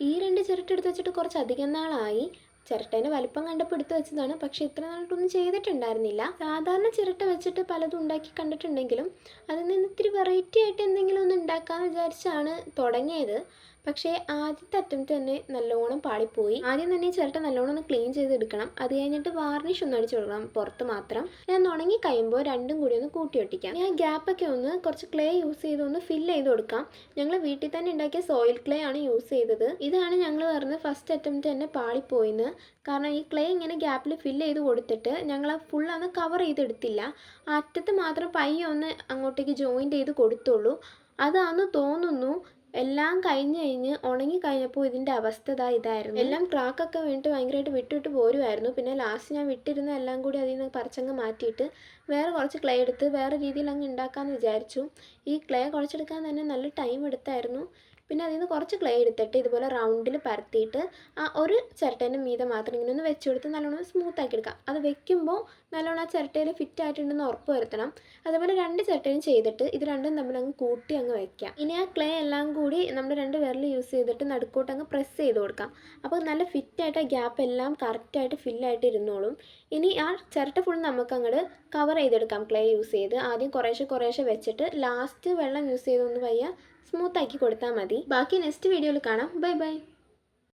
ഈ 2 ചിരട്ട എടുത്ത് വെച്ചിട്ട് കുറച്ചധികം നാളായി. ചിരട്ടേൻ്റെ വലിപ്പം കണ്ടപ്പോൾ എടുത്ത് വെച്ചതാണ്. പക്ഷേ ഇത്ര നാളായിട്ടൊന്നും ചെയ്തിട്ടുണ്ടായിരുന്നില്ല. സാധാരണ ചിരട്ട വെച്ചിട്ട് പലതും ഉണ്ടാക്കി കണ്ടിട്ടുണ്ടെങ്കിലും അതിൽ നിന്ന് ഇത്തിരി വെറൈറ്റി ആയിട്ട് എന്തെങ്കിലും ഒന്ന് ഉണ്ടാക്കാമെന്ന് വിചാരിച്ചാണ് തുടങ്ങിയത്. പക്ഷേ ആദ്യത്തെ അറ്റംപ്റ്റ് തന്നെ നല്ലോണം പാളിപ്പോയി. ആദ്യം തന്നെ ഈ ചിരട്ട നല്ലോണം ഒന്ന് ക്ലീൻ ചെയ്തെടുക്കണം. അത് കഴിഞ്ഞിട്ട് വാർണിഷ് ഒന്ന് അടിച്ചു കൊടുക്കണം, പുറത്ത് മാത്രം. ഞാൻ ഉണങ്ങി കഴിയുമ്പോൾ രണ്ടും കൂടി ഒന്ന് കൂട്ടി ഒട്ടിക്കാം. ഞാൻ ഗ്യാപ്പൊക്കെ ഒന്ന് കുറച്ച് ക്ലേ യൂസ് ചെയ്ത് ഒന്ന് ഫില്ല് ചെയ്ത് കൊടുക്കാം. ഞങ്ങൾ വീട്ടിൽ തന്നെ ഉണ്ടാക്കിയ സോയിൽ ക്ലേ ആണ് യൂസ് ചെയ്തത്. ഇതാണ് ഞങ്ങൾ പറഞ്ഞത് ഫസ്റ്റ് അറ്റംപ്റ്റ് തന്നെ പാളിപ്പോയിന്ന്. കാരണം ഈ ക്ലേ ഇങ്ങനെ ഗ്യാപ്പിൽ ഫില്ല് ചെയ്ത് കൊടുത്തിട്ട് ഞങ്ങൾ ഫുൾ ഒന്ന് കവർ ചെയ്തെടുത്തില്ല. അറ്റത്ത് മാത്രം പയ്യെ ഒന്ന് അങ്ങോട്ടേക്ക് ജോയിൻറ്റ് ചെയ്ത് കൊടുത്തുള്ളൂ. അതാണെന്ന് തോന്നുന്നു. എല്ലാം കഴിഞ്ഞ് ഉണങ്ങി കഴിഞ്ഞപ്പോൾ ഇതിൻ്റെ അവസ്ഥ ഇതായിരുന്നു. എല്ലാം ക്രാക്കൊക്കെ വീണിട്ട് ഭയങ്കരമായിട്ട് വിട്ട് പോരുമായിരുന്നു. പിന്നെ ലാസ്റ്റ് ഞാൻ വിട്ടിരുന്ന എല്ലാം കൂടി അതിൽ നിന്ന് പറിച്ചങ്ങ് മാറ്റിയിട്ട് വേറെ കുറച്ച് ക്ലേ എടുത്ത് വേറെ രീതിയിൽ അങ്ങ് ഉണ്ടാക്കാമെന്ന് വിചാരിച്ചു. ഈ ക്ലേ കുഴച്ചെടുക്കാൻ തന്നെ നല്ല ടൈം എടുത്തായിരുന്നു. പിന്നെ അതിൽ നിന്ന് കുറച്ച് ക്ലേ എടുത്തിട്ട് ഇതുപോലെ റൗണ്ടിൽ പരത്തിയിട്ട് ആ ഒരു ചിരട്ടേൻ്റെ മീതെ മാത്രം ഇങ്ങനെ ഒന്ന് വെച്ച് കൊടുത്ത് നല്ലോണം സ്മൂത്ത് ആക്കി എടുക്കാം. അത് വെക്കുമ്പോൾ നല്ലോണം ആ ചിരട്ടയിൽ ഫിറ്റ് ആയിട്ടുണ്ടെന്ന് ഉറപ്പ് വരുത്തണം. അതേപോലെ 2 ചിരട്ടയും ചെയ്തിട്ട് ഇത് രണ്ടും തമ്മിൽ അങ്ങ് കൂട്ടി അങ്ങ് വെക്കാം. ഇനി ആ ക്ലേ എല്ലാം കൂടി നമ്മൾ 2 വിരൽ യൂസ് ചെയ്തിട്ട് നടുക്കോട്ട് അങ്ങ് പ്രസ് ചെയ്ത് കൊടുക്കാം. അപ്പോൾ നല്ല ഫിറ്റായിട്ട് ആ ഗ്യാപ്പ് എല്ലാം കറക്റ്റായിട്ട് ഫില്ലായിട്ട് ഇരുന്നോളും. ഇനി ആ ചിരട്ട ഫുൾ നമുക്ക് അങ്ങോട്ട് കവർ ചെയ്തെടുക്കാം ക്ലേ യൂസ് ചെയ്ത്. ആദ്യം കുറേശ്ശെ വെച്ചിട്ട് ലാസ്റ്റ് വെള്ളം യൂസ് ചെയ്തൊന്ന് പയ്യെ സ്മൂത്ത് ആക്കി കൊടുത്താൽ മതി. ബാക്കി നെക്സ്റ്റ് വീഡിയോയിൽ കാണാം. Bye bye.